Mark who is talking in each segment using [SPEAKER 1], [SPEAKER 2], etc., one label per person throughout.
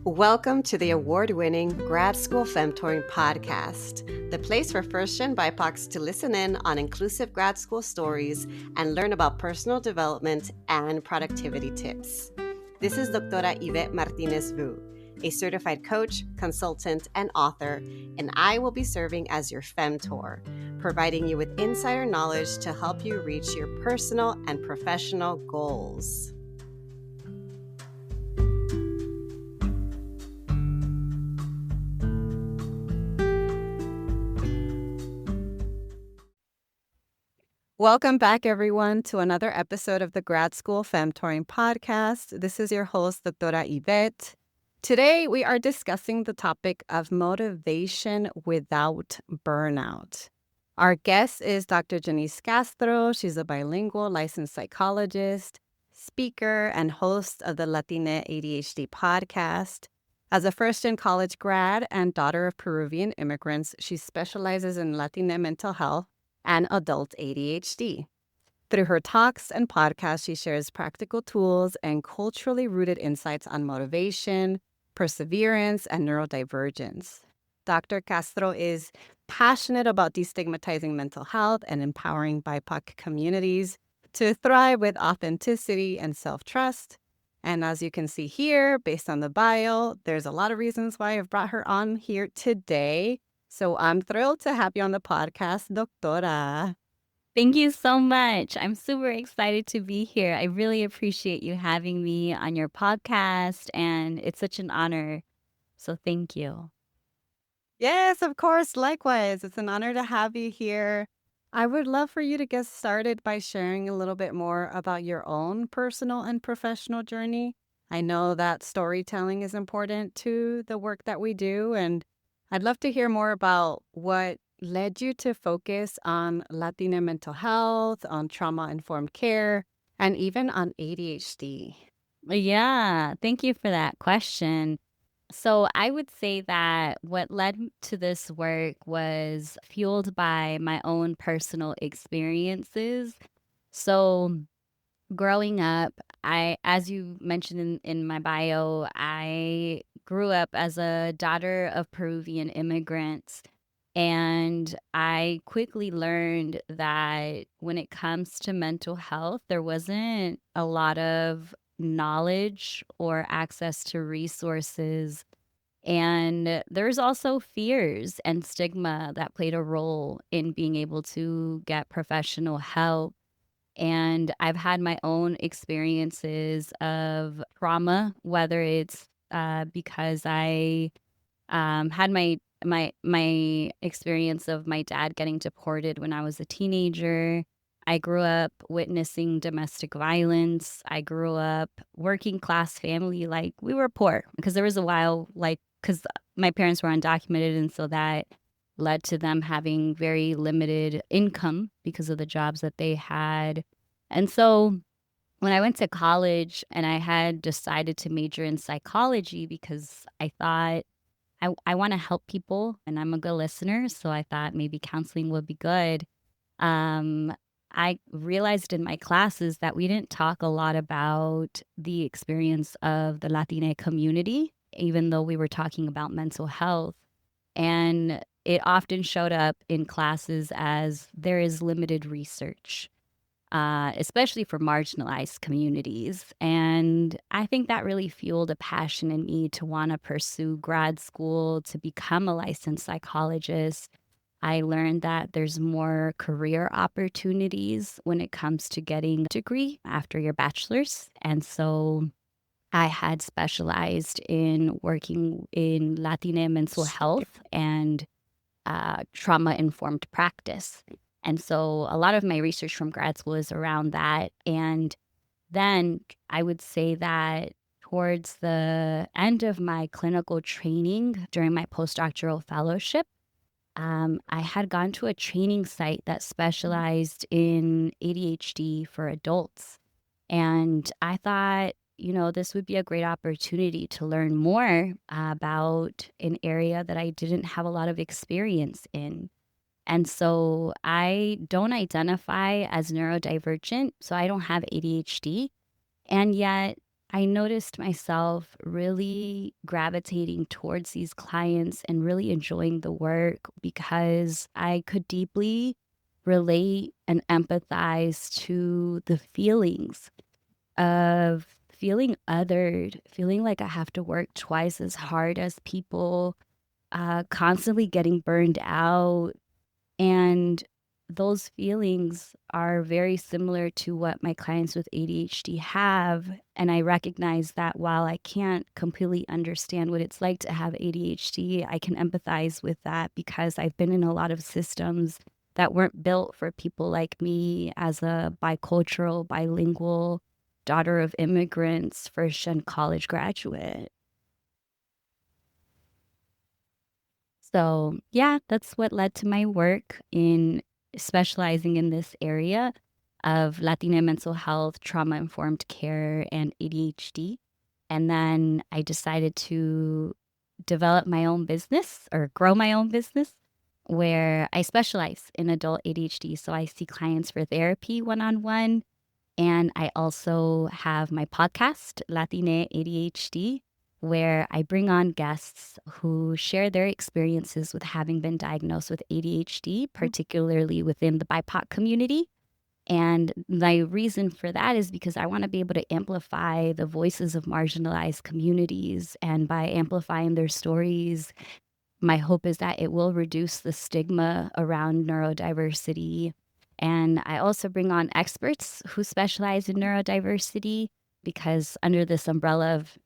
[SPEAKER 1] Welcome to the award-winning Grad School Femtoring Podcast, the place for first-gen BIPOCs to listen in on inclusive grad school stories and learn about personal development and productivity tips. This is Doctora Yvette Martinez-Vu, a certified coach, consultant, and author, and I will be serving as your Femtor, providing you with insider knowledge to help you reach your personal and professional goals. Welcome back, everyone, to another episode of the Grad School Femtoring Podcast. This is your host, Doctora Yvette. Today, we are discussing the topic of motivation without burnout. Our guest is Dr. Janice Castro. She's a bilingual licensed psychologist, speaker, and host of the Latina ADHD podcast. As a first-gen college grad and daughter of Peruvian immigrants, she specializes in Latina mental health and adult ADHD. Through her talks and podcasts, she shares practical tools and culturally rooted insights on motivation, perseverance, and neurodivergence. Dr. Castro is passionate about destigmatizing mental health and empowering BIPOC communities to thrive with authenticity and self-trust. And as you can see here, based on the bio, there's a lot of reasons why I've brought her on here today. So I'm thrilled to have you on the podcast, Doctora.
[SPEAKER 2] Thank you so much. I'm super excited to be here. I really appreciate you having me on your podcast, and it's such an honor. So thank you.
[SPEAKER 1] Yes, of course. Likewise. It's an honor to have you here. I would love for you to get started by sharing a little bit more about your own personal and professional journey. I know that storytelling is important to the work that we do, and I'd love to hear more about what led you to focus on Latina mental health, on trauma-informed care, and even on ADHD.
[SPEAKER 2] Yeah, thank you for that question. So I would say that what led to this work was fueled by my own personal experiences. So growing up, as you mentioned in my bio, I grew up as a daughter of Peruvian immigrants. And I quickly learned that when it comes to mental health, there wasn't a lot of knowledge or access to resources. And there's also fears and stigma that played a role in being able to get professional help. And I've had my own experiences of trauma, whether it's because I had my experience of my dad getting deported when I was a teenager. I grew up witnessing domestic violence. I grew up working class family. Like, we were poor because there was a while, because my parents were undocumented, and so that led to them having very limited income because of the jobs that they had. And so when I went to college and I had decided to major in psychology because I thought I want to help people and I'm a good listener, so I thought maybe counseling would be good. I realized in my classes that we didn't talk a lot about the experience of the Latina community, even though we were talking about mental health. And it often showed up in classes as there is limited research, especially for marginalized communities. And I think that really fueled a passion in me to want to pursue grad school, to become a licensed psychologist. I learned that there's more career opportunities when it comes to getting a degree after your bachelor's. And so I had specialized in working in Latina mental health and trauma-informed practice. And so a lot of my research from grad school is around that. And then I would say that towards the end of my clinical training during my postdoctoral fellowship, I had gone to a training site that specialized in ADHD for adults. And I thought, this would be a great opportunity to learn more about an area that I didn't have a lot of experience in. And so I don't identify as neurodivergent, so I don't have ADHD. And yet I noticed myself really gravitating towards these clients and really enjoying the work because I could deeply relate and empathize to the feelings of feeling othered, feeling like I have to work twice as hard as people, constantly getting burned out, and those feelings are very similar to what my clients with ADHD have. And I recognize that while I can't completely understand what it's like to have ADHD, I can empathize with that because I've been in a lot of systems that weren't built for people like me as a bicultural, bilingual daughter of immigrants, first gen college graduate. So, yeah, that's what led to my work in specializing in this area of Latina mental health, trauma informed care, and ADHD. And then I decided to develop my own business or grow my own business where I specialize in adult ADHD. So I see clients for therapy one on one. And I also have my podcast, Latina ADHD, where I bring on guests who share their experiences with having been diagnosed with ADHD, particularly within the BIPOC community. And my reason for that is because I want to be able to amplify the voices of marginalized communities. And by amplifying their stories, my hope is that it will reduce the stigma around neurodiversity. And I also bring on experts who specialize in neurodiversity because under this umbrella of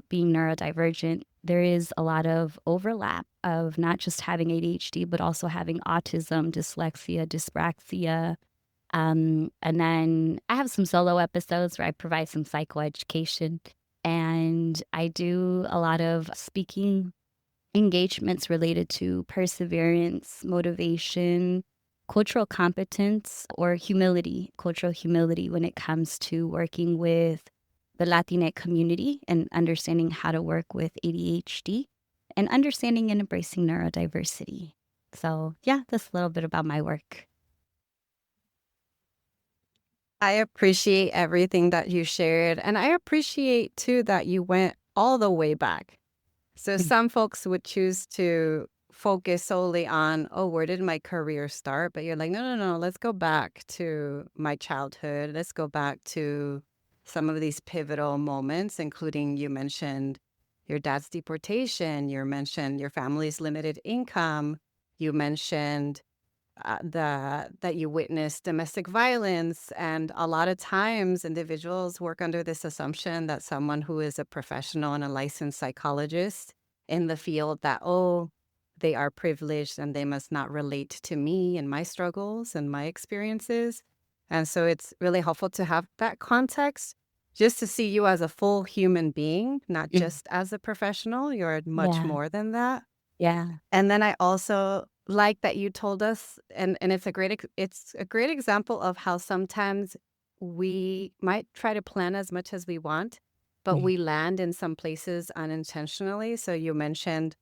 [SPEAKER 2] being neurodivergent, there is a lot of overlap of not just having ADHD, but also having autism, dyslexia, dyspraxia. And then I have some solo episodes where I provide some psychoeducation. And I do a lot of speaking engagements related to perseverance, motivation, cultural competence, or humility, cultural humility when it comes to working with the Latinx community and understanding how to work with ADHD and understanding and embracing neurodiversity. So, yeah, that's a little bit about my work.
[SPEAKER 1] I appreciate everything that you shared. And I appreciate too that you went all the way back. So some folks would choose to focus solely on, oh, where did my career start? But you're like, no, no, no, let's go back to my childhood. Let's go back to some of these pivotal moments, including you mentioned your dad's deportation, you mentioned your family's limited income, you mentioned that you witnessed domestic violence. And a lot of times individuals work under this assumption that someone who is a professional and a licensed psychologist in the field that, oh, they are privileged and they must not relate to me and my struggles and my experiences. And so it's really helpful to have that context just to see you as a full human being, not just as a professional. You're much
[SPEAKER 2] Yeah.
[SPEAKER 1] more than that.
[SPEAKER 2] Yeah.
[SPEAKER 1] And then I also like that you told us, and it's a great example of how sometimes we might try to plan as much as we want, but we land in some places unintentionally. So you mentioned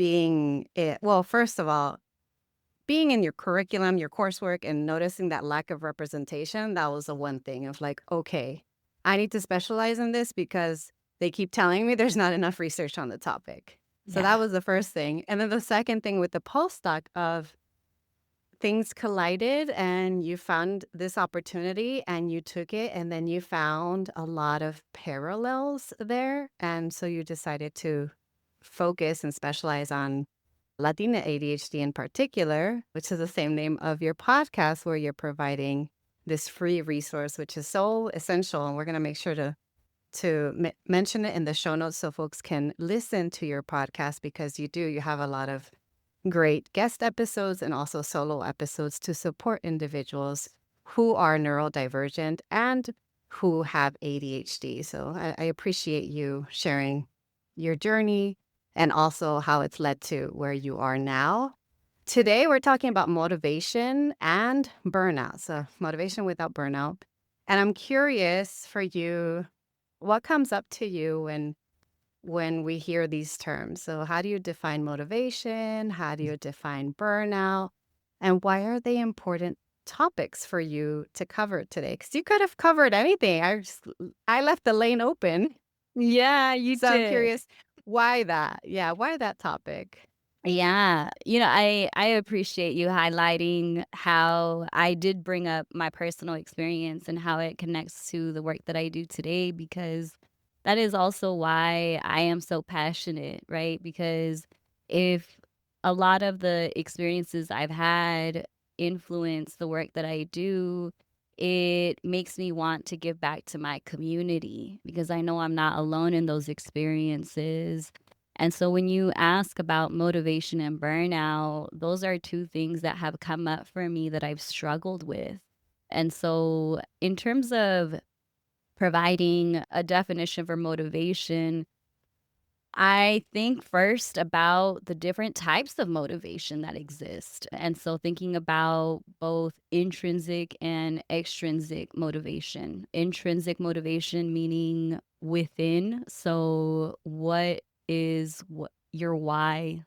[SPEAKER 1] well, first of all, being in your curriculum, your coursework, and noticing that lack of representation, that was the one thing of like, okay, I need to specialize in this because they keep telling me there's not enough research on the topic. So that
[SPEAKER 2] Yeah.
[SPEAKER 1] was the first thing. And then the second thing with the postdoc of things collided and you found this opportunity and you took it and then you found a lot of parallels there. And so you decided to focus and specialize on Latina ADHD in particular, which is the same name of your podcast where you're providing this free resource, which is so essential. And we're going to make sure to mention it in the show notes so folks can listen to your podcast because you have a lot of great guest episodes and also solo episodes to support individuals who are neurodivergent and who have ADHD. So I appreciate you sharing your journey and also how it's led to where you are now. Today, we're talking about motivation and burnout. So motivation without burnout. And I'm curious for you, what comes up to you when we hear these terms? So how do you define motivation? How do you define burnout? And why are they important topics for you to cover today? Because you could have covered anything. I left the lane open.
[SPEAKER 2] Yeah, you
[SPEAKER 1] So I'm
[SPEAKER 2] did.
[SPEAKER 1] curious, why that? Yeah, why that topic?
[SPEAKER 2] Yeah. I appreciate you highlighting how I did bring up my personal experience and how it connects to the work that I do today, because that is also why I am so passionate, right? Because if a lot of the experiences I've had influence the work that I do, it makes me want to give back to my community because I know I'm not alone in those experiences. And so when you ask about motivation and burnout, those are two things that have come up for me that I've struggled with. And so, in terms of providing a definition for motivation, I think first about the different types of motivation that exist. And so, thinking about both intrinsic and extrinsic motivation. Intrinsic motivation meaning within. So, what is your why?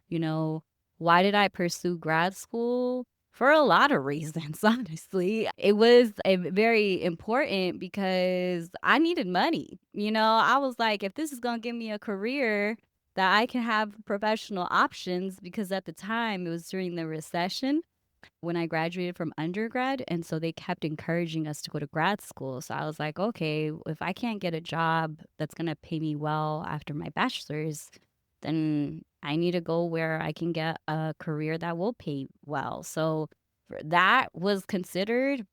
[SPEAKER 2] Why did I pursue grad school? For a lot of reasons, honestly. It was very important because I needed money. I was like, if this is going to give me a career that I can have professional options, because at the time it was during the recession when I graduated from undergrad. And so they kept encouraging us to go to grad school. So I was like, okay, if I can't get a job that's going to pay me well after my bachelor's, then I need to go where I can get a career that will pay well. So that was considered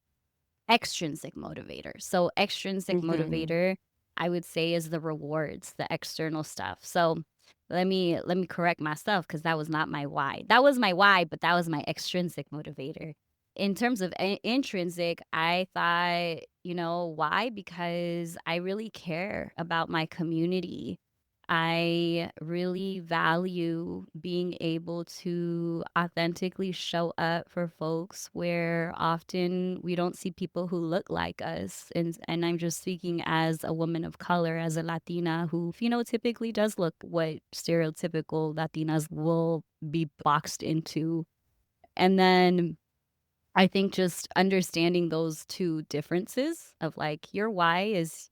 [SPEAKER 2] extrinsic motivator. So extrinsic
[SPEAKER 1] Mm-hmm.
[SPEAKER 2] motivator, I would say, is the rewards, the external stuff. So let me correct myself because that was not my why. That was my why, but that was my extrinsic motivator. In terms of intrinsic, I thought, why? Because I really care about my community. I really value being able to authentically show up for folks where often we don't see people who look like us. And I'm just speaking as a woman of color, as a Latina who, typically does look what stereotypical Latinas will be boxed into. And then I think just understanding those two differences of like your why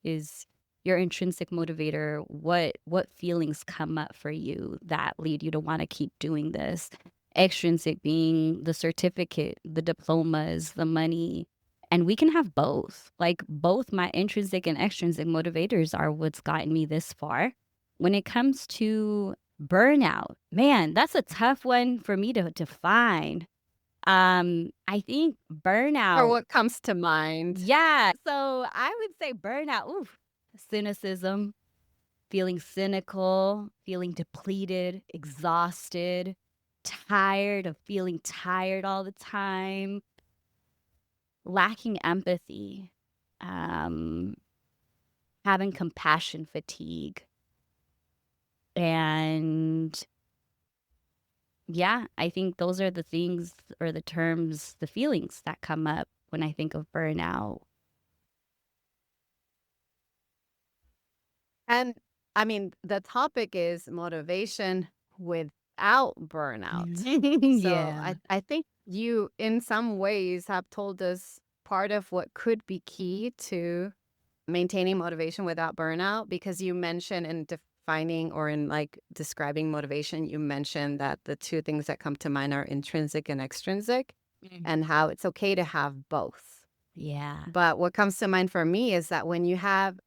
[SPEAKER 2] is your intrinsic motivator, what feelings come up for you that lead you to want to keep doing this. Extrinsic being the certificate, the diplomas, the money. And we can have both. Like both my intrinsic and extrinsic motivators are what's gotten me this far. When it comes to burnout, man, that's a tough one for me to define. I think
[SPEAKER 1] Or
[SPEAKER 2] burnout.
[SPEAKER 1] what comes to mind?
[SPEAKER 2] Yeah. So I would say burnout, oof, cynicism, feeling cynical, feeling depleted, exhausted, tired of feeling tired all the time, lacking empathy, um, having compassion fatigue. And yeah, I think those are the things or the terms, the feelings that come up when I think of burnout.
[SPEAKER 1] And I mean, the topic is motivation without burnout. So
[SPEAKER 2] Yeah.
[SPEAKER 1] I think you, in some ways, have told us part of what could be key to maintaining motivation without burnout, because you mentioned in defining or in like describing motivation, you mentioned that the two things that come to mind are intrinsic and extrinsic,
[SPEAKER 2] Mhm.
[SPEAKER 1] and how it's okay to have both.
[SPEAKER 2] Yeah.
[SPEAKER 1] But what comes to mind for me is that when you have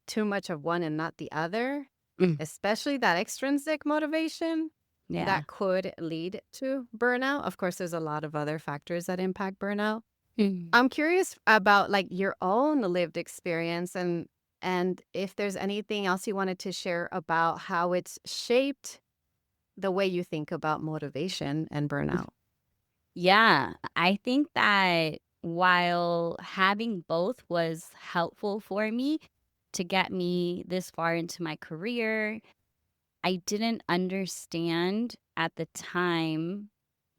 [SPEAKER 1] too much of one and not the other,
[SPEAKER 2] Mm.
[SPEAKER 1] especially that extrinsic motivation,
[SPEAKER 2] Yeah.
[SPEAKER 1] that could lead to burnout. Of course, there's a lot of other factors that impact burnout.
[SPEAKER 2] Mm.
[SPEAKER 1] I'm curious about like your own lived experience, and if there's anything else you wanted to share about how it's shaped the way you think about motivation and burnout.
[SPEAKER 2] Yeah. I think that while having both was helpful for me to get me this far into my career, I didn't understand at the time,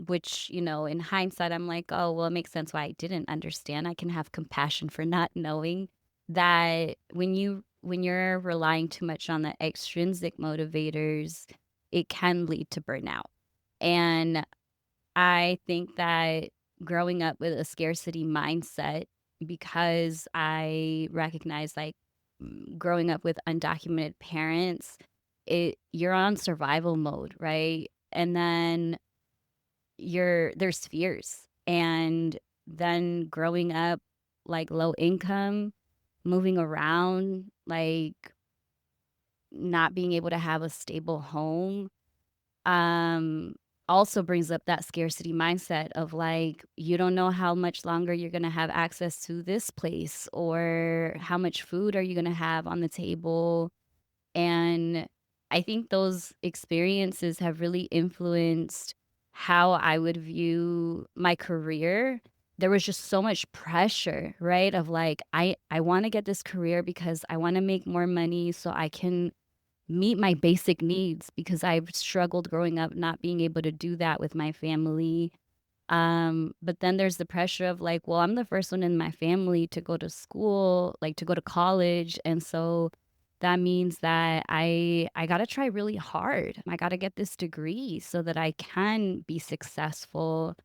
[SPEAKER 2] which, in hindsight, I'm like, oh, well, it makes sense why I didn't understand. I can have compassion for not knowing that when you're relying too much on the extrinsic motivators, it can lead to burnout. And I think that growing up with a scarcity mindset, because I recognize like growing up with undocumented parents, you're on survival mode, right? And then there's fears. And then growing up like low income, moving around, like not being able to have a stable home, um, also brings up that scarcity mindset of like, you don't know how much longer you're going to have access to this place, or how much food are you going to have on the table. And I think those experiences have really influenced how I would view my career. There was just so much pressure, right? Of like, I want to get this career because I want to make more money so I can meet my basic needs, because I've struggled growing up not being able to do that with my family. But then there's the pressure of like, well, I'm the first one in my family to go to school, like to go to college. And so that means that I got to try really hard. I got to get this degree so that I can be successful.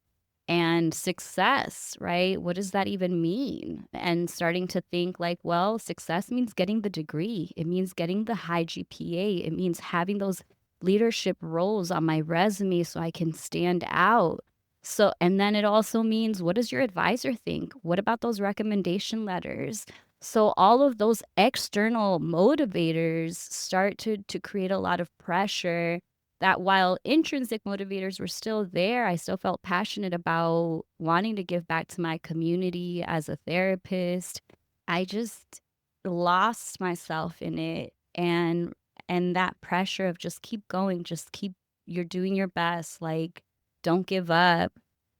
[SPEAKER 2] And success, right? What does that even mean? And starting to think like, well, success means getting the degree. It means getting the high GPA. It means having those leadership roles on my resume so I can stand out. So, and then it also means, what does your advisor think? What about those recommendation letters? So all of those external motivators start to create a lot of pressure, that while intrinsic motivators were still there, I still felt passionate about wanting to give back to my community as a therapist. I just lost myself in it, and that pressure of just keep going, just keep, you're doing your best, like don't give up.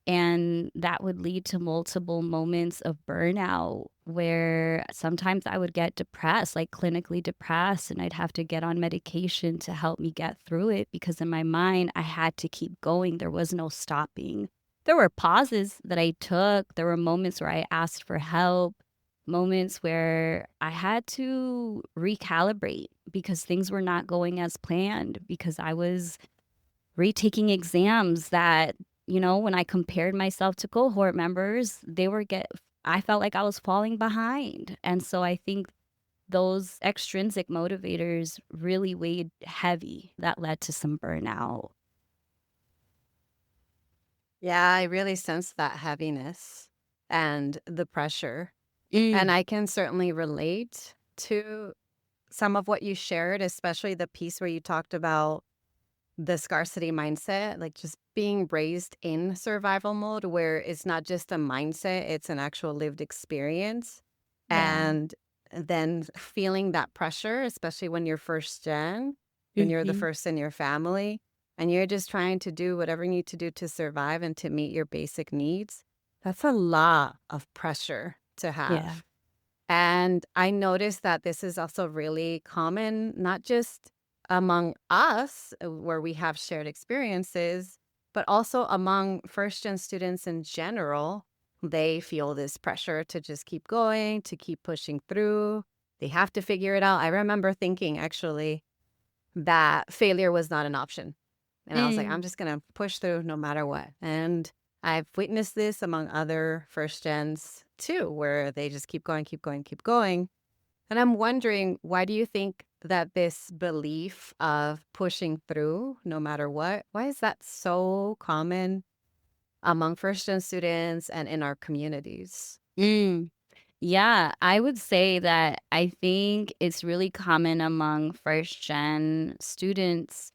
[SPEAKER 2] And that would lead to multiple moments of burnout where sometimes I would get depressed, like clinically depressed, and I'd have to get on medication to help me get through it, because in my mind, I had to keep going. There was no stopping. There were pauses that I took. There were moments where I asked for help, moments where I had to recalibrate because things were not going as planned, because I was retaking exams that, when I compared myself to cohort members, I felt like I was falling behind. And so I think those extrinsic motivators really weighed heavy. That led to some burnout.
[SPEAKER 1] Yeah, I really sense that heaviness and the pressure. And
[SPEAKER 2] Mm,
[SPEAKER 1] I can certainly relate to some of what you shared, especially the piece where you talked about the scarcity mindset, like just being raised in survival mode, where it's not just a mindset, it's an actual lived experience.
[SPEAKER 2] yeah.
[SPEAKER 1] And then feeling that pressure, especially when you're first gen, when you're the
[SPEAKER 2] Hmm.
[SPEAKER 1] first in your family, and you're just trying to do whatever you need to do to survive and to meet your basic needs. That's a lot of pressure to
[SPEAKER 2] Yeah.
[SPEAKER 1] have. And I noticed that this is also really common, not just among us, where we have shared experiences, but also among first gen students in general. They feel this pressure to just keep going, to keep pushing through. They have to figure it out. I remember thinking actually that failure was not an option. And I was like,
[SPEAKER 2] Mm.
[SPEAKER 1] I'm just going to push through no matter what. And I've witnessed this among other first gens too, where they just keep going, keep going, keep going. And I'm wondering, why do you think that this belief of pushing through no matter what, why is that so common among first gen students and in our communities?
[SPEAKER 2] Mm. Yeah, I would say that I think it's really common among first gen students,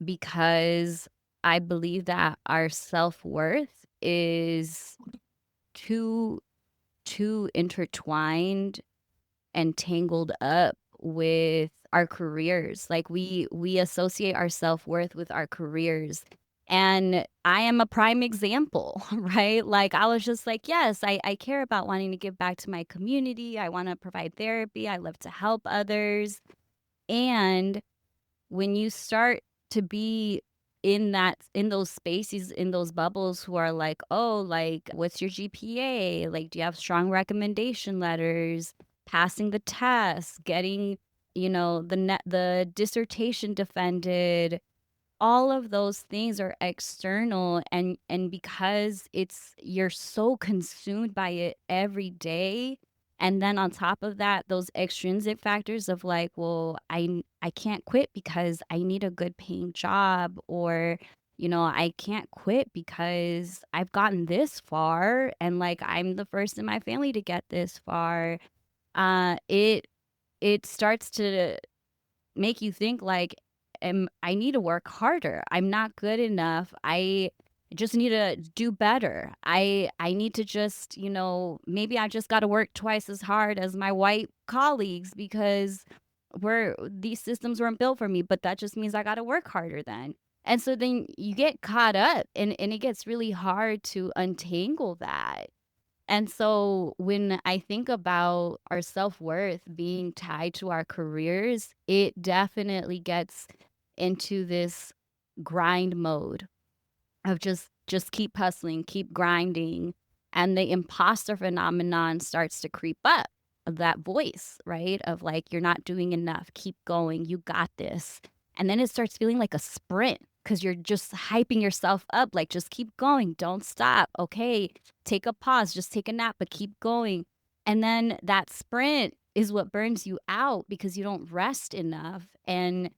[SPEAKER 2] because I believe that our self-worth is too intertwined and tangled up with our careers. Like we associate our self-worth with our careers. And I am a prime example, right? Like I was just like, yes, I care about wanting to give back to my community. I want to provide therapy. I love to help others. And when you start to be in those spaces, in those bubbles, who are like, oh, like what's your GPA, like do you have strong recommendation letters, passing the test, getting the dissertation defended, all of those things are external, and because you're so consumed by it every day, and then on top of that, those extrinsic factors of like, well, I can't quit because I need a good paying job, or I can't quit because I've gotten this far and like I'm the first in my family to get this far. It starts to make you think like, I need to work harder. I'm not good enough. I just need to do better. I need to just, maybe I just got to work twice as hard as my white colleagues because these systems weren't built for me, but that just means I got to work harder then. And so then you get caught up, and it gets really hard to untangle that. And so when I think about our self-worth being tied to our careers, it definitely gets into this grind mode of just keep hustling, keep grinding, and the imposter phenomenon starts to creep up. Of that voice, right? Of like, you're not doing enough, keep going, you got this. And then it starts feeling like a sprint because you're just hyping yourself up, like, just keep going, don't stop. Okay, take a pause, just take a nap, but keep going. And then that sprint is what burns you out because you don't rest enough. And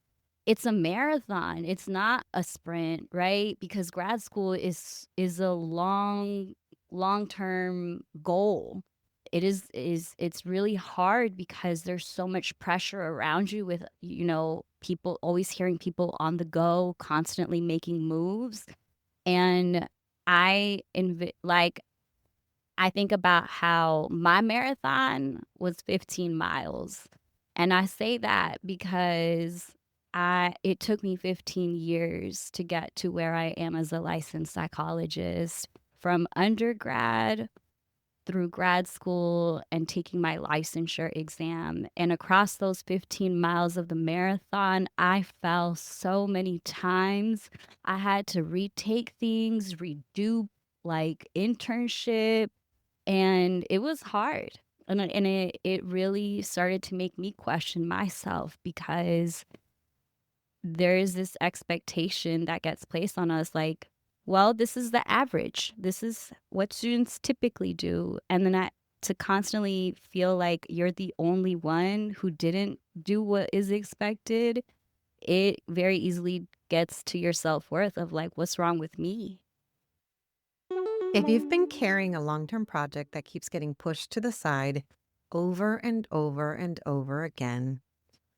[SPEAKER 2] it's a marathon. It's not a sprint, right? Because grad school is a long-term goal. It's really hard because there's so much pressure around you with, people always hearing people on the go, constantly making moves. And like I think about how my marathon was 15 miles. And I say that because it took me 15 years to get to where I am as a licensed psychologist, from undergrad through grad school and taking my licensure exam. And across those 15 miles of the marathon, I fell so many times. I had to retake things, redo like internship, and it was hard. And it really started to make me question myself because there is this expectation that gets placed on us like, well, this is the average. This is what students typically do. And then to constantly feel like you're the only one who didn't do what is expected, it very easily gets to your self-worth of like, what's wrong with me?
[SPEAKER 1] If you've been carrying a long-term project that keeps getting pushed to the side over and over and over again,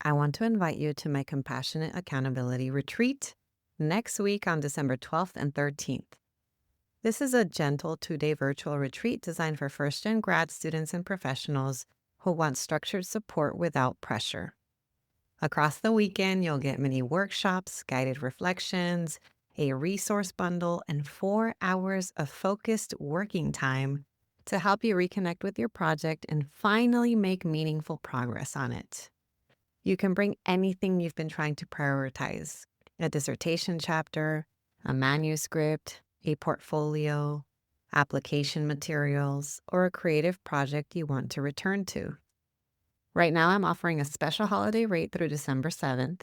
[SPEAKER 1] I want to invite you to my Compassionate Accountability Retreat next week on December 12th and 13th. This is a gentle 2-day virtual retreat designed for first-gen grad students and professionals who want structured support without pressure. Across the weekend, you'll get mini workshops, guided reflections, a resource bundle, and 4 hours of focused working time to help you reconnect with your project and finally make meaningful progress on it. You can bring anything you've been trying to prioritize: a dissertation chapter, a manuscript, a portfolio, application materials, or a creative project you want to return to. Right now, I'm offering a special holiday rate through December 7th.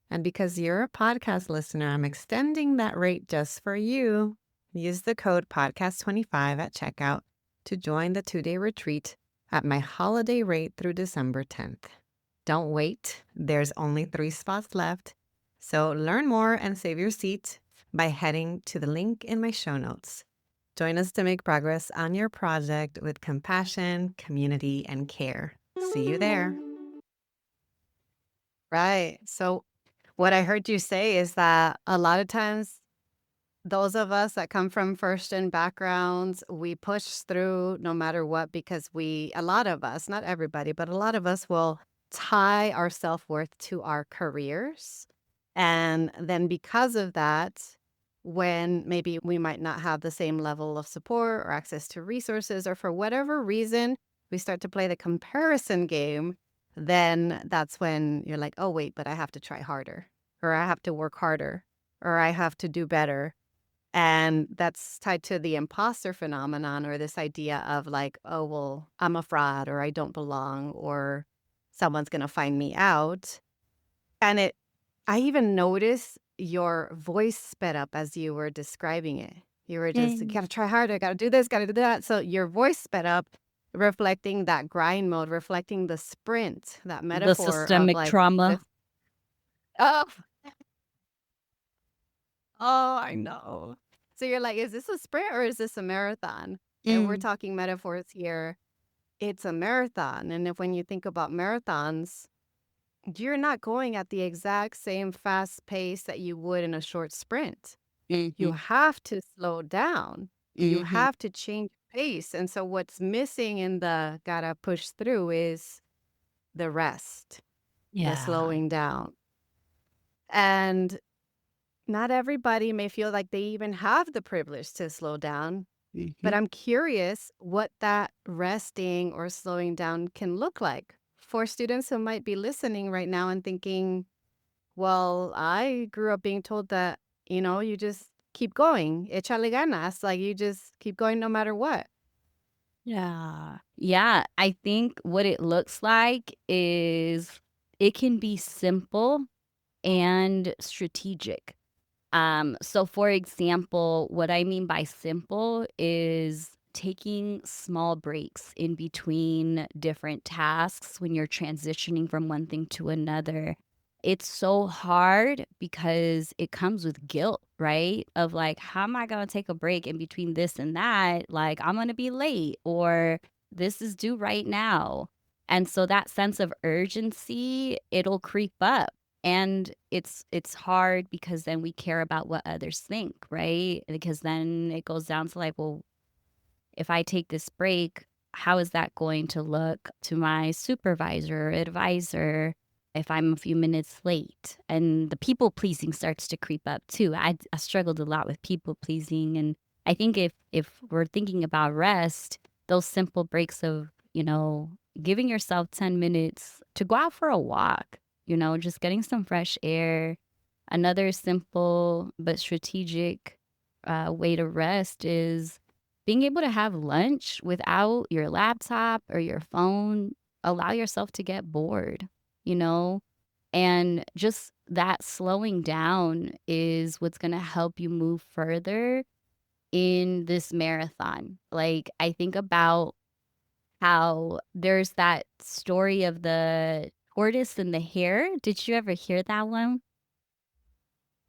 [SPEAKER 1] And because you're a podcast listener, I'm extending that rate just for you. Use the code podcast25 at checkout to join the 2-day retreat at my holiday rate through December 10th. Don't wait. There's only 3 spots left. So learn more and save your seat by heading to the link in my show notes. Join us to make progress on your project with compassion, community, and care. See you there. Right. So what I heard you say is that a lot of times those of us that come from first-gen backgrounds, we push through no matter what because a lot of us, not everybody, but a lot of us will tie our self-worth to our careers. And then because of that, when maybe we might not have the same level of support or access to resources, or for whatever reason, we start to play the comparison game, then that's when you're like, oh, wait, but I have to try harder, or I have to work harder, or I have to do better. And that's tied to the imposter phenomenon, or this idea of like, oh, well, I'm a fraud, or I don't belong, or someone's going to find me out. And I even notice your voice sped up as you were describing it. You were just,
[SPEAKER 2] Mm.
[SPEAKER 1] gotta try harder, gotta do this, gotta do that. So your voice sped up, reflecting that grind mode, reflecting the sprint, that
[SPEAKER 2] The
[SPEAKER 1] metaphor of
[SPEAKER 2] systemic
[SPEAKER 1] like this.
[SPEAKER 2] trauma.
[SPEAKER 1] Oh, oh, I know. So you're like, is this a sprint or is this a marathon? And we're
[SPEAKER 2] Mm.
[SPEAKER 1] talking metaphors here. It's a marathon. And if when you think about marathons, you're not going at the exact same fast pace that you would in a short sprint. You
[SPEAKER 2] Mhm.
[SPEAKER 1] have to slow down. You
[SPEAKER 2] Mhm.
[SPEAKER 1] have to change pace. And so what's missing in the gotta push through is the rest, the
[SPEAKER 2] Yeah.
[SPEAKER 1] slowing down. And not everybody may feel like they even have the privilege to slow down. But
[SPEAKER 2] Mhm.
[SPEAKER 1] I'm curious what that resting or slowing down can look like for students who might be listening right now and thinking, well, I grew up being told that, you just keep going. Échale ganas. Like you just keep going no matter what.
[SPEAKER 2] Yeah. Yeah, I think what it looks like is it can be simple and strategic. So for example, what I mean by simple is taking small breaks in between different tasks when you're transitioning from one thing to another. It's so hard because it comes with guilt, right? Of like, how am I going to take a break in between this and that? Like, I'm going to be late or this is due right now. And so that sense of urgency, it'll creep up. And it's hard because then we care about what others think, right? Because then it goes down to like, well, if I take this break, how is that going to look to my supervisor or advisor if I'm a few minutes late? And the people pleasing starts to creep up too. I struggled a lot with people pleasing, and I think if we're thinking about rest, those simple breaks of giving yourself 10 minutes to go out for a walk, just getting some fresh air. Another simple but strategic way to rest is being able to have lunch without your laptop or your phone. Allow yourself to get bored, you know? And just that slowing down is what's going to help you move further in this marathon. Like, I think about how there's that story of the tortoise and the hare. Did you ever hear that one?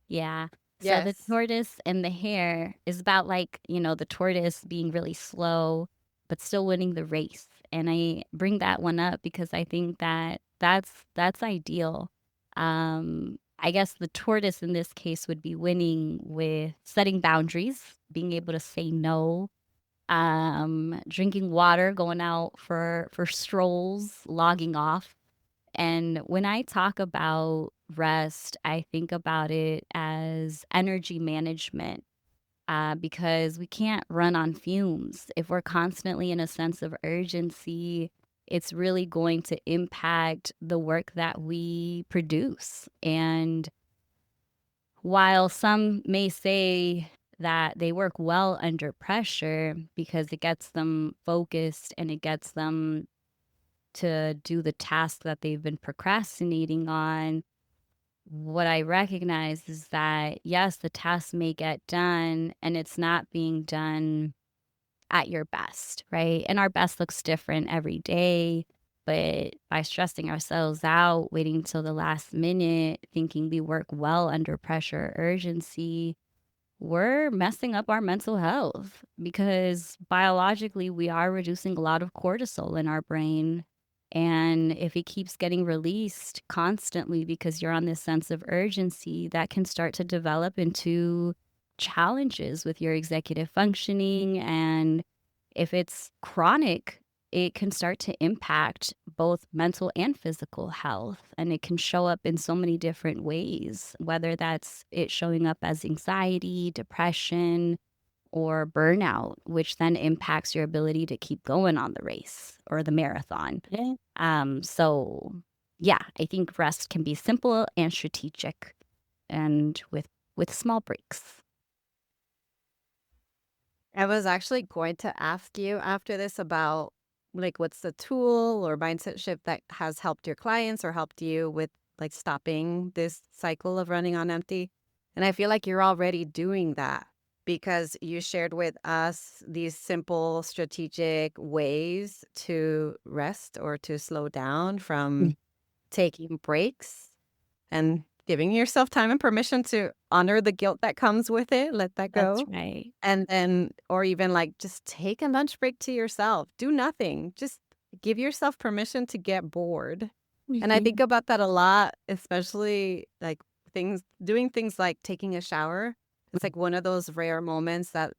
[SPEAKER 2] Yeah. So the
[SPEAKER 1] Yes.
[SPEAKER 2] tortoise and the hare is about like, the tortoise being really slow, but still winning the race. And I bring that one up because I think that that's ideal. I guess the tortoise in this case would be winning with setting boundaries, being able to say no, drinking water, going out for strolls, logging off. And when I talk about rest, I think about it as energy management because we can't run on fumes. If we're constantly in a sense of urgency, it's really going to impact the work that we produce. And while some may say that they work well under pressure because it gets them focused and it gets them to do the task that they've been procrastinating on, what I recognize is that, yes, the task may get done and it's not being done at your best, right? And our best looks different every day. But by stressing ourselves out, waiting till the last minute, thinking we work well under pressure or urgency, we're messing up our mental health because biologically we are reducing a lot of cortisol in our brain. And if it keeps getting released constantly because you're on this sense of urgency, that can start to develop into challenges with your executive functioning. And if it's chronic, it can start to impact both mental and physical health. And it can show up in so many different ways, whether that's it showing up as anxiety, depression, or burnout, which then impacts your ability to keep going on the race or the marathon.
[SPEAKER 1] Yeah.
[SPEAKER 2] So yeah, I think rest can be simple and strategic and with small breaks.
[SPEAKER 1] I was actually going to ask you after this about like what's the tool or mindset shift that has helped your clients or helped you with like stopping this cycle of running on empty. And I feel like you're already doing that because you shared with us these simple strategic ways to rest or to slow down
[SPEAKER 2] Mm.
[SPEAKER 1] from taking breaks and giving yourself time and permission to honor the guilt that comes with it, let that
[SPEAKER 2] That's
[SPEAKER 1] go.
[SPEAKER 2] right.
[SPEAKER 1] And then, or even like just take a lunch break to yourself. Do nothing. Just give yourself permission to get bored. And I think
[SPEAKER 2] Mhm.
[SPEAKER 1] about that a lot, especially like doing things like taking a shower. It's like one of those rare moments that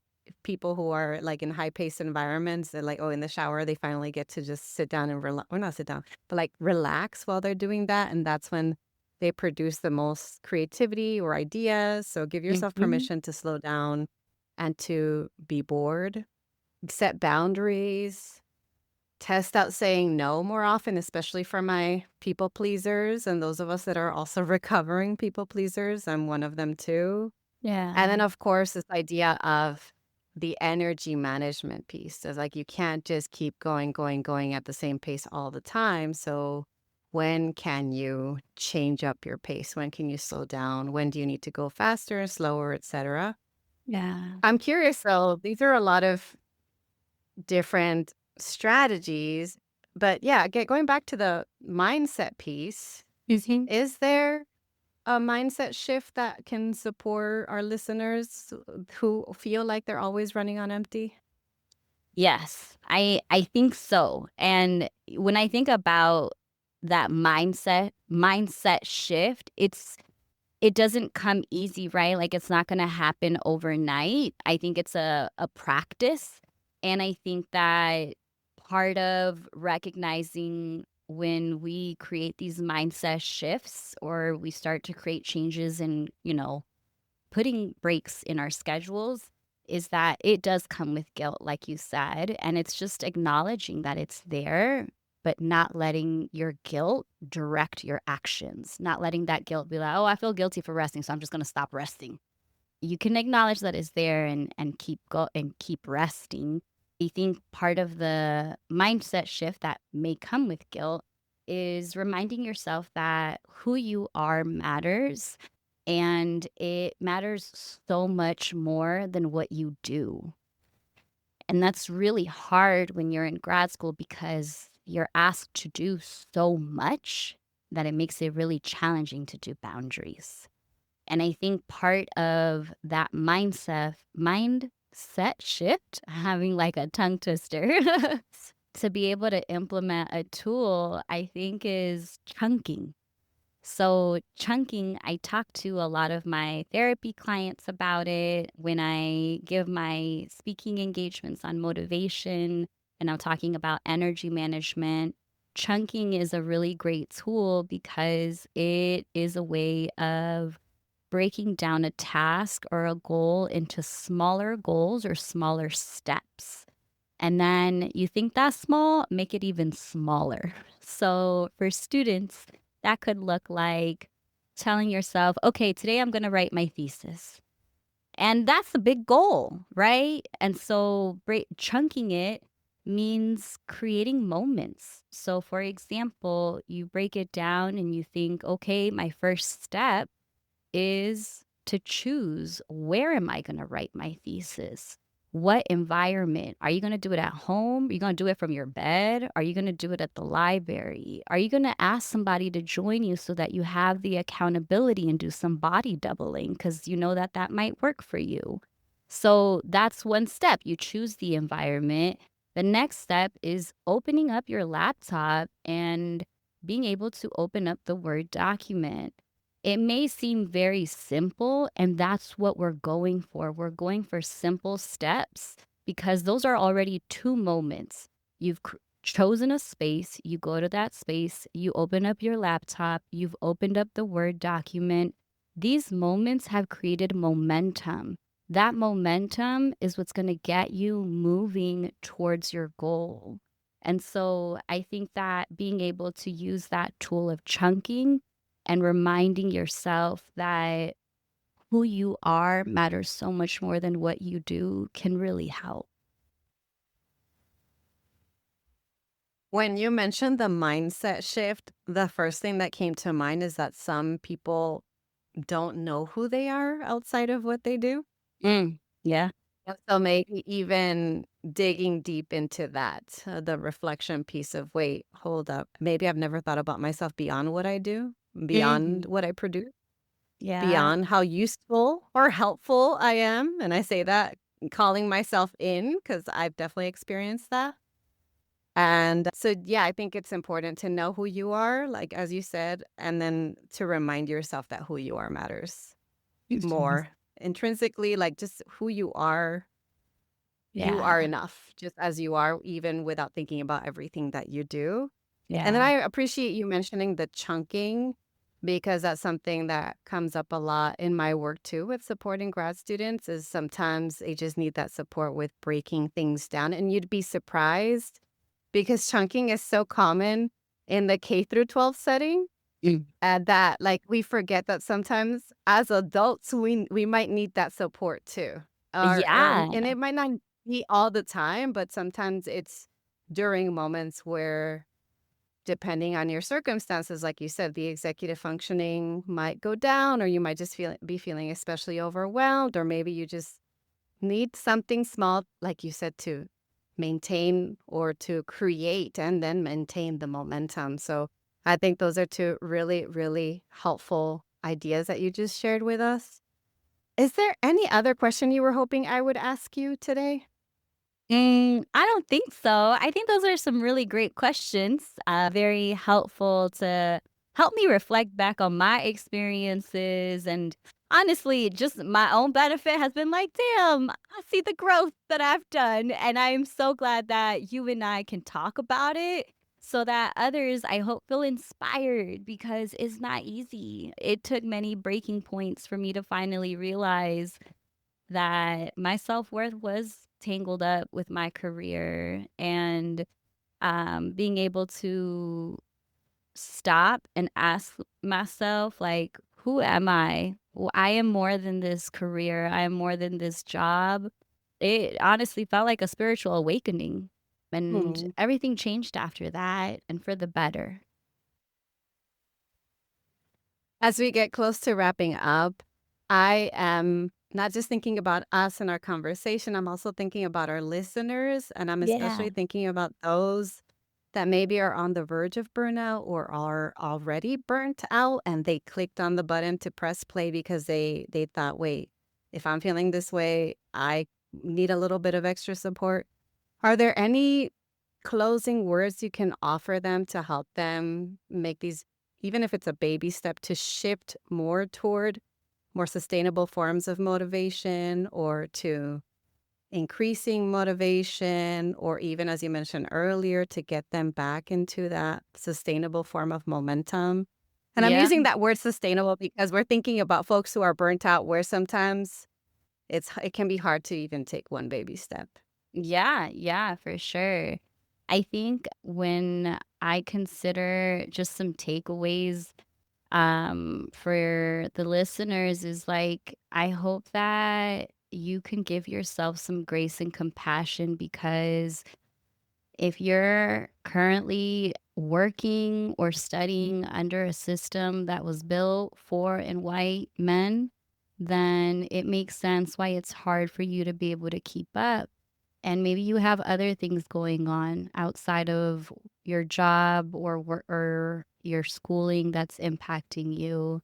[SPEAKER 1] people who are like in high paced environments, they're like, oh, in the shower, they finally get to just sit down and relax, or not sit down, but like relax while they're doing that. And that's when they produce the most creativity or ideas. So give yourself
[SPEAKER 2] Mhm.
[SPEAKER 1] permission to slow down and to be bored. Set boundaries. Test out saying no more often, especially for my people pleasers and those of us that are also recovering people pleasers. I'm one of them too. And
[SPEAKER 2] Yeah.
[SPEAKER 1] then, of course, this idea of the energy management piece is like you can't just keep going at the same pace all the time. So, when can you change up your pace? When can you slow down? When do you need to go faster, slower, etc.?
[SPEAKER 2] Yeah.
[SPEAKER 1] I'm curious though, these are a lot of different strategies, but yeah, going back to the mindset piece,
[SPEAKER 2] Mhm.
[SPEAKER 1] is there a mindset shift that can support our listeners who feel like they're always running on empty?
[SPEAKER 2] Yes, I think so. And when I think about that mindset shift, it doesn't come easy, right? Like it's not going to happen overnight. I think it's a practice, and I think that part of recognizing when we create these mindset shifts or we start to create changes in, putting breaks in our schedules is that it does come with guilt, like you said. And it's just acknowledging that it's there, but not letting your guilt direct your actions, not letting that guilt be like, oh, I feel guilty for resting, so I'm just going to stop resting. You can acknowledge that it's there and keep resting. I think part of the mindset shift that may come with guilt is reminding yourself that who you are matters, and it matters so much more than what you do. And that's really hard when you're in grad school because you're asked to do so much that it makes it really challenging to do boundaries. And I think part of that mindset shift, having like a tongue twister, to be able to implement a tool, I think is chunking. So, chunking, I talk to a lot of my therapy clients about it when I give my speaking engagements on motivation and I'm talking about energy management. Chunking is a really great tool because it is a way of breaking down a task or a goal into smaller goals or smaller steps. And then you think that's small, make it even smaller. So for students, that could look like telling yourself, okay, today I'm going to write my thesis. And that's a big goal, right? And so chunking it means creating moments. So, for example, you break it down and you think, okay, my first step is to choose, where am I going to write my thesis? What environment? Are you going to do it at home? Are you going to do it from your bed? Are you going to do it at the library? Are you going to ask somebody to join you so that you have the accountability and do some body doubling because you know that that might work for you? So that's one step. You choose the environment. The next step is opening up your laptop and being able to open up the Word document. It may seem very simple, and that's what we're going for. We're going for simple steps because those are already two moments. You've chosen a space, you go to that space, you open up your laptop, you've opened up the Word document. These moments have created momentum. That momentum is what's going to get you moving towards your goal. And so I think that being able to use that tool of chunking and reminding yourself that who you are matters so much more than what you do can really help.
[SPEAKER 1] When you mentioned the mindset shift, the first thing that came to mind is that some people don't know who they are outside of what they do.
[SPEAKER 2] Yeah.
[SPEAKER 1] And so maybe even digging deep into that, the reflection piece of, wait, hold up. Maybe I've never thought about myself beyond what I do, beyond
[SPEAKER 2] Mhm.
[SPEAKER 1] what I produce,
[SPEAKER 2] Yeah.
[SPEAKER 1] beyond how useful or helpful I am. And I say that calling myself in because I've definitely experienced that. And so, yeah, I think it's important to know who you are, like, as you said, and then to remind yourself that who you are matters more intrinsically, like just who you are
[SPEAKER 2] Yeah.
[SPEAKER 1] enough just as you are, even without thinking about everything that you do. And then
[SPEAKER 2] Yeah.
[SPEAKER 1] I appreciate you mentioning the chunking because that's something that comes up a lot in my work too with supporting grad students is sometimes they just need that support with breaking things down. And you'd be surprised because chunking is so common in the K through 12 setting.
[SPEAKER 2] Mm.
[SPEAKER 1] And that like we forget that sometimes as adults we might need that support too.
[SPEAKER 2] Yeah.
[SPEAKER 1] And it might not be all the time, but sometimes it's during moments where depending on your circumstances, like you said, the executive functioning might go down, or you might just be feeling especially overwhelmed, or maybe you just need something small, like you said, to maintain or to create and then maintain the momentum. So I think those are two really, really helpful ideas that you just shared with us. Is there any other question you were hoping I would ask you today?
[SPEAKER 2] I don't think so. I think those are some really great questions. Very helpful to help me reflect back on my experiences. And honestly, just my own benefit has been like, damn, I see the growth that I've done. And I'm so glad that you and I can talk about it so that others, I hope, feel inspired because it's not easy. It took many breaking points for me to finally realize that my self-worth was tangled up with my career and being able to stop and ask myself like, who am I? Well, I am more than this career. I am more than this job. It honestly felt like a spiritual awakening, and
[SPEAKER 1] Hmm.
[SPEAKER 2] everything changed after that and for the better.
[SPEAKER 1] As we get close to wrapping up, I am not just thinking about us and our conversation, I'm also thinking about our listeners, and I'm
[SPEAKER 2] Yeah.
[SPEAKER 1] especially thinking about those that maybe are on the verge of burnout or are already burnt out and they clicked on the button to press play because they thought, wait, if I'm feeling this way, I need a little bit of extra support. Are there any closing words you can offer them to help them make these, even if it's a baby step, to shift more toward more sustainable forms of motivation or to increasing motivation, or even, as you mentioned earlier, to get them back into that sustainable form of momentum? And I'm
[SPEAKER 2] Yeah.
[SPEAKER 1] using that word sustainable because we're thinking about folks who are burnt out where sometimes it can be hard to even take one baby step.
[SPEAKER 2] Yeah, yeah, for sure. I think when I consider just some takeaways for the listeners is like, I hope that you can give yourself some grace and compassion because if you're currently working or studying under a system that was built for and white men, then it makes sense why it's hard for you to be able to keep up. And maybe you have other things going on outside of your job or work or your schooling that's impacting you.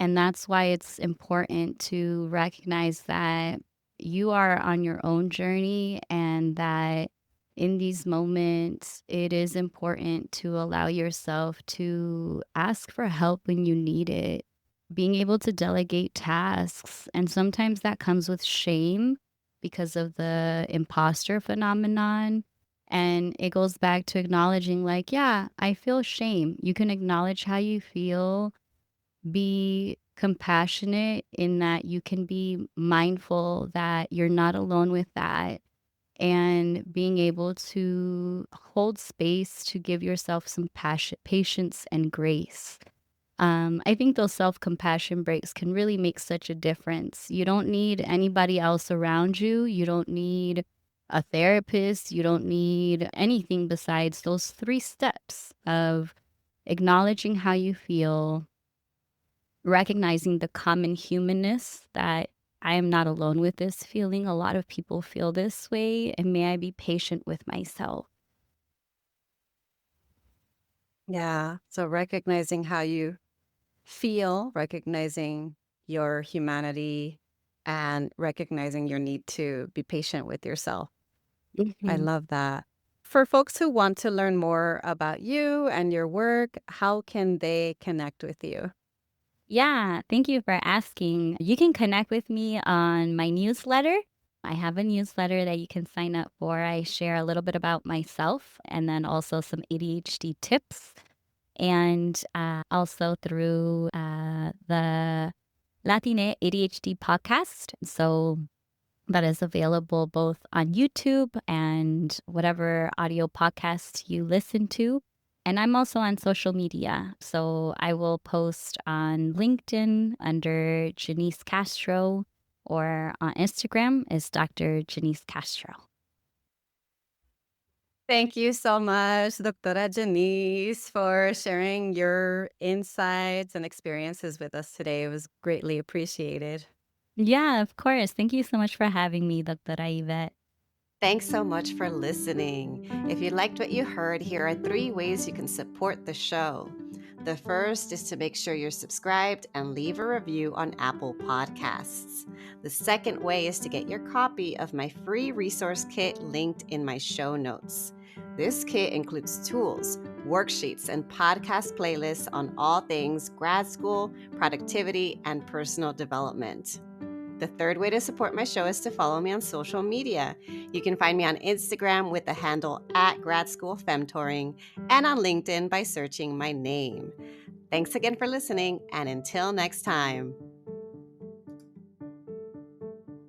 [SPEAKER 2] And that's why it's important to recognize that you are on your own journey and that in these moments, it is important to allow yourself to ask for help when you need it. Being able to delegate tasks. And sometimes that comes with shame because of the imposter phenomenon. And it goes back to acknowledging, like, yeah, I feel shame. You can acknowledge how you feel, be compassionate in that you can be mindful that you're not alone with that, and being able to hold space to give yourself some passion, patience and grace. I think those self-compassion breaks can really make such a difference. You don't need anybody else around you. You don't need a therapist. You don't need anything besides those 3 steps of acknowledging how you feel, recognizing the common humanness that I am not alone with this feeling. A lot of people feel this way, and may I be patient with myself.
[SPEAKER 1] Yeah. So recognizing how you feel, recognizing your humanity, and recognizing your need to be patient with yourself. I
[SPEAKER 2] Mhm.
[SPEAKER 1] love that. For folks who want to learn more about you and your work, how can they connect with you?
[SPEAKER 2] Yeah, thank you for asking. You can connect with me on my newsletter. I have a newsletter that you can sign up for. I share a little bit about myself and then also some ADHD tips. And also through the Latine ADHD podcast. So that is available both on YouTube and whatever audio podcast you listen to. And I'm also on social media. So I will post on LinkedIn under Janice Castro, or on Instagram is Dr. Janice Castro.
[SPEAKER 1] Thank you so much, Doctora Janice, for sharing your insights and experiences with us today. It was greatly appreciated.
[SPEAKER 2] Yeah, of course. Thank you so much for having me, Dr. Yvette.
[SPEAKER 1] Thanks so much for listening. If you liked what you heard, here are 3 ways you can support the show. The first is to make sure you're subscribed and leave a review on Apple Podcasts. The second way is to get your copy of my free resource kit linked in my show notes. This kit includes tools, worksheets, and podcast playlists on all things grad school, productivity, and personal development. The third way to support my show is to follow me on social media. You can find me on Instagram with the handle @Grad School Femtoring and on LinkedIn by searching my name. Thanks again for listening, and until next time.